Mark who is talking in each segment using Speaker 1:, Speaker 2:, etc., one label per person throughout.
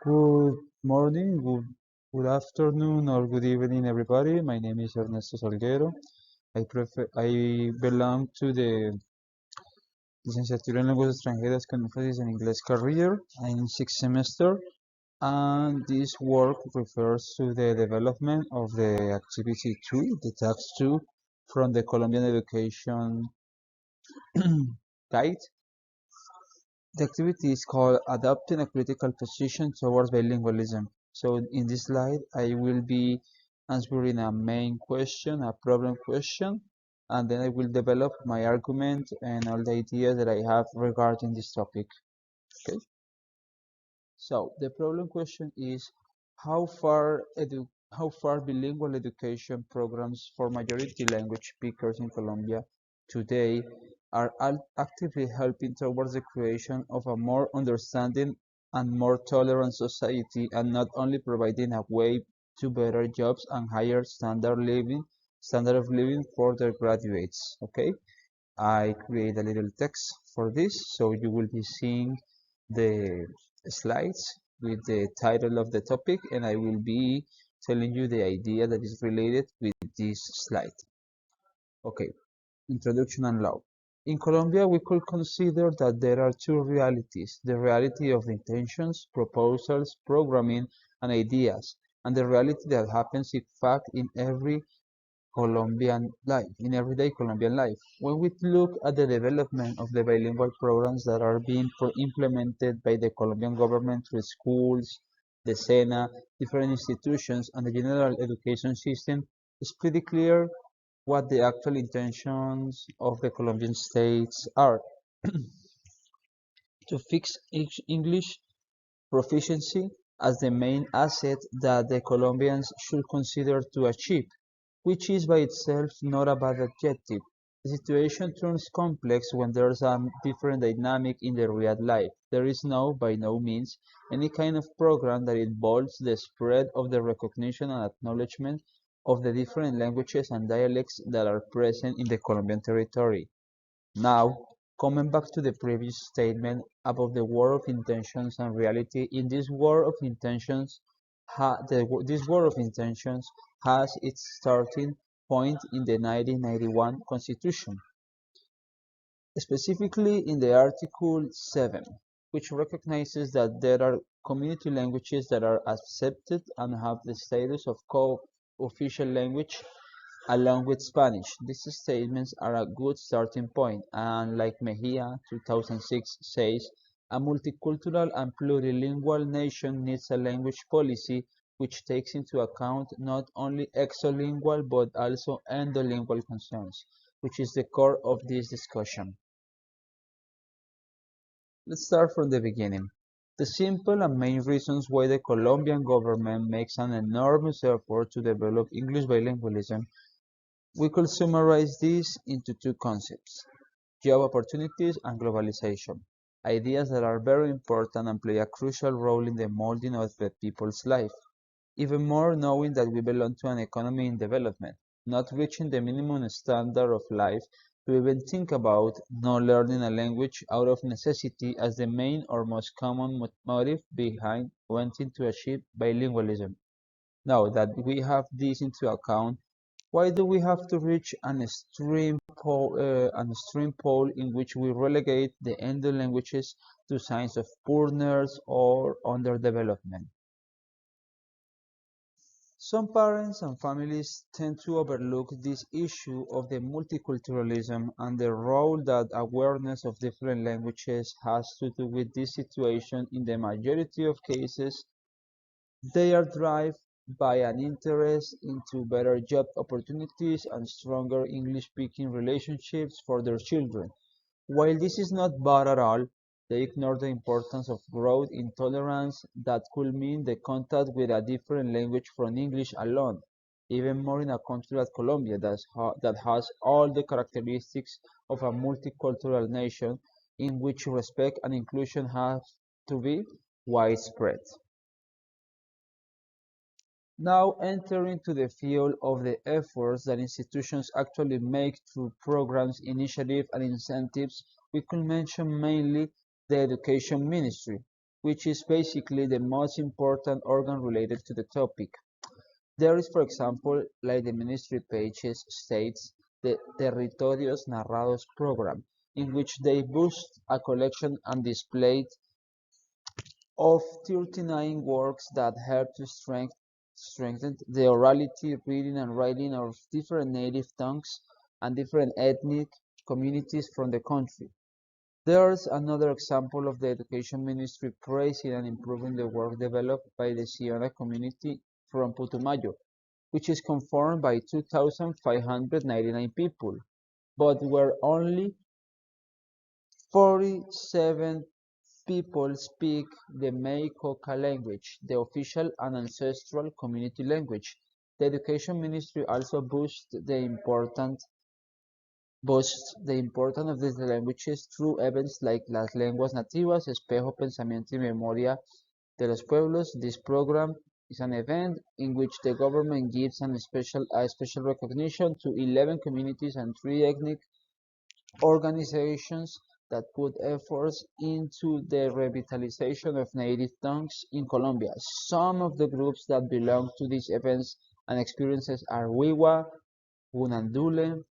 Speaker 1: Good morning, good afternoon, or good evening, everybody. My name is Ernesto Salguero. I belong to the Licenciatura en Lenguas Extranjeras con emphasis in English career. I'm in sixth semester, and this work refers to the development of the activity 2, the task 2, from the Colombian Education Guide. The activity is called Adopting a Critical Position Towards Bilingualism. So in this slide, I will be answering a main question, a problem question, and then I will develop my argument and all the ideas that I have regarding this topic. Okay. So the problem question is how far bilingual education programs for majority language speakers in Colombia today are actively helping towards the creation of a more understanding and more tolerant society, and not only providing a way to better jobs and higher standard of living for their graduates. Okay, I create a little text for this, so you will be seeing the slides with the title of the topic, and I will be telling you the idea that is related with this slide. Okay, introduction and law. In Colombia, we could consider that there are two realities: the reality of intentions, proposals, programming, and ideas, and the reality that happens in fact in everyday Colombian life. When we look at the development of the bilingual programs that are being implemented by the Colombian government through schools, the SENA, different institutions, and the general education system, it's pretty clear what the actual intentions of the Colombian states are. To fix English proficiency as the main asset that the Colombians should consider to achieve, which is by itself not a bad objective. The situation turns complex when there's a different dynamic in the real life. There is by no means, any kind of program that involves the spread of the recognition and acknowledgement of the different languages and dialects that are present in the Colombian territory. Now, coming back to the previous statement about the war of intentions and reality, in this war of intentions, this war of intentions has its starting point in the 1991 Constitution, specifically in the Article 7, which recognizes that there are community languages that are accepted and have the status of co-official language along with Spanish. These statements are a good starting point, and like Mejia 2006 says, a multicultural and plurilingual nation needs a language policy which takes into account not only exolingual but also endolingual concerns, which is the core of this discussion. Let's start from the beginning. The simple and main reasons why the Colombian government makes an enormous effort to develop English bilingualism, we could summarize this into two concepts: job opportunities and globalization, ideas that are very important and play a crucial role in the molding of the people's life. Even more knowing that we belong to an economy in development, not reaching the minimum standard of life to even think about not learning a language out of necessity as the main or most common motive behind wanting to achieve bilingualism. Now that we have this into account, why do we have to reach an extreme pole in which we relegate the Indo languages to signs of poorness or underdevelopment? Some parents and families tend to overlook this issue of the multiculturalism and the role that awareness of different languages has to do with this situation. In the majority of cases, they are driven by an interest into better job opportunities and stronger English-speaking relationships for their children. While this is not bad at all, they ignore the importance of growth in tolerance that could mean the contact with a different language from English alone, even more in a country like Colombia that has all the characteristics of a multicultural nation in which respect and inclusion have to be widespread. Now enter into the field of the efforts that institutions actually make through programs, initiatives, and incentives. We could mention mainly the Education Ministry, which is basically the most important organ related to the topic. There is, for example, like the ministry pages states, the Territorios Narrados program, in which they boost a collection and display of 39 works that help to strengthen the orality, reading, and writing of different native tongues and different ethnic communities from the country. There's another example of the Education Ministry praising and improving the work developed by the Siona community from Putumayo, which is confirmed by 2,599 people, but where only 47 people speak the Meikoka language, the official and ancestral community language. The Education Ministry also boosts the importance of these languages through events like Las Lenguas Nativas, Espejo, Pensamiento y Memoria de los Pueblos. This program is an event in which the government gives a special recognition to 11 communities and 3 ethnic organizations that put efforts into the revitalization of native tongues in Colombia. Some of the groups that belong to these events and experiences are Wiwa, Unandule,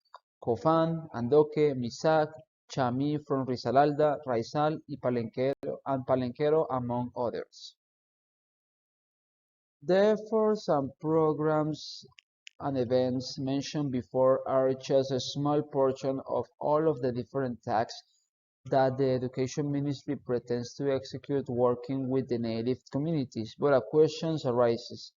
Speaker 1: Cofán, Andoque, Misak, Chamí from Risaralda, Raizal, Palenquero, among others. The efforts and programs and events mentioned before are just a small portion of all of the different tasks that the Education Ministry pretends to execute working with the native communities. But a question arises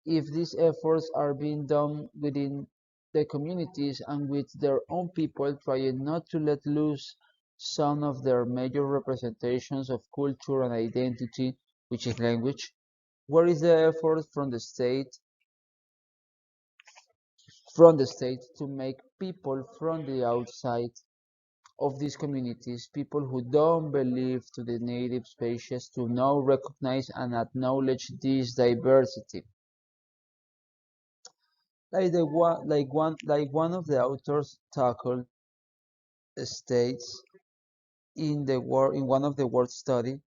Speaker 1: if these efforts are being done within the communities and with their own people trying not to let loose some of their major representations of culture and identity, which is language. Where is the effort from the state to make people from the outside of these communities, people who don't belong to the native species, to know, recognize, and acknowledge this diversity? Like one of the authors tackled states in one of the word study,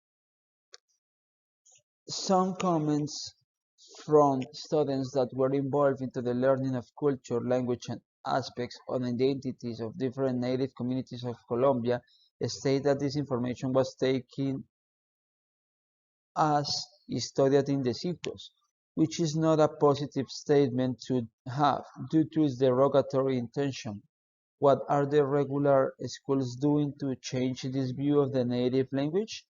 Speaker 1: some comments from students that were involved into the learning of culture, language, and aspects on identities of different native communities of Colombia state that this information was taken as studied in the sitios, which is not a positive statement to have due to its derogatory intention. What are the regular schools doing to change this view of the native language?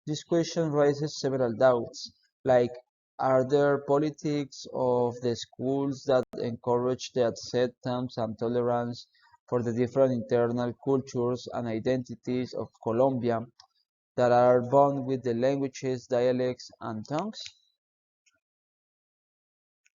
Speaker 1: This question raises several doubts, like are there politics of the schools that encourage the acceptance and tolerance for the different internal cultures and identities of Colombia that are bound with the languages, dialects, and tongues?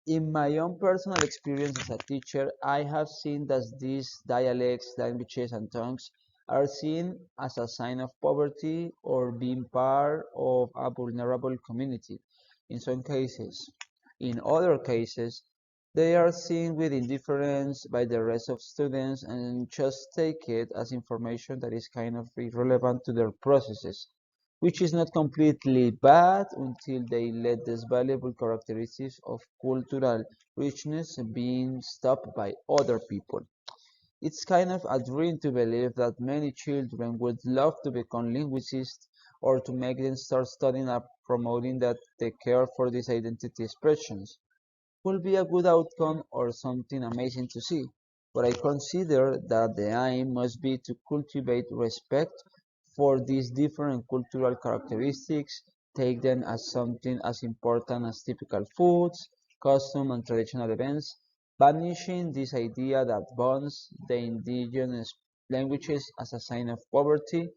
Speaker 1: In my own personal experience as a teacher, I have seen that these dialects, languages, and tongues are seen as a sign of poverty or being part of a vulnerable community in some cases. In other cases, they are seen with indifference by the rest of students and just take it as information that is kind of irrelevant to their processes, which is not completely bad until they let these valuable characteristics of cultural richness being stopped by other people. It's kind of a dream to believe that many children would love to become linguists or to make them start studying and promoting that they care for these identity expressions. Will be a good outcome or something amazing to see, but I consider that the aim must be to cultivate respect for these different cultural characteristics, take them as something as important as typical foods, customs, and traditional events, banishing this idea that bonds the indigenous languages as a sign of poverty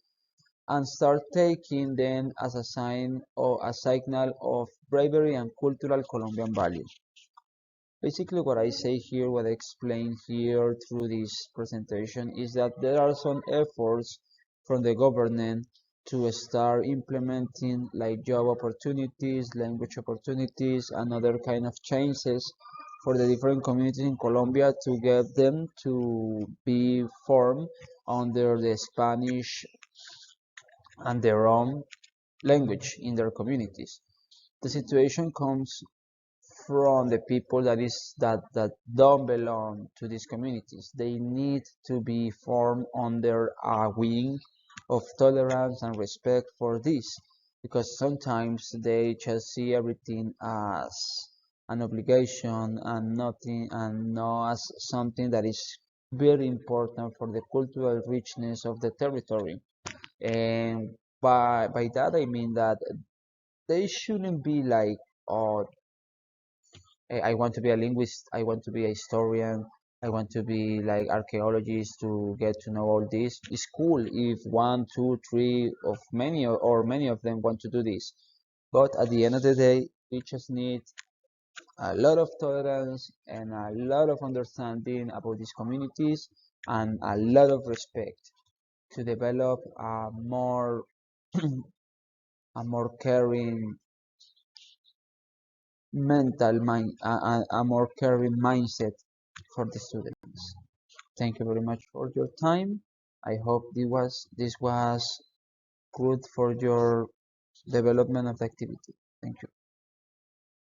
Speaker 1: and start taking them as a sign or a signal of bravery and cultural Colombian values. Basically, what I say here, what I explain here through this presentation is that there are some efforts from the government to start implementing like job opportunities, language opportunities, and other kind of changes for the different communities in Colombia to get them to be formed under the Spanish and the Rome language in their communities. The situation comes from the people that don't belong to these communities. They need to be formed under a wing of tolerance and respect for this, because sometimes they just see everything as an obligation and nothing, and not as something that is very important for the cultural richness of the territory. And by that I mean that they shouldn't be like, oh, I want to be a linguist, I want to be a historian, I want to be like archaeologist to get to know all this. It's cool if one, two, three of many or many of them want to do this. But at the end of the day, we just need a lot of tolerance and a lot of understanding about these communities and a lot of respect to develop a more caring a more caring mindset for the students. Thank you very much for your time. I hope this was good for your development of the activity. Thank you.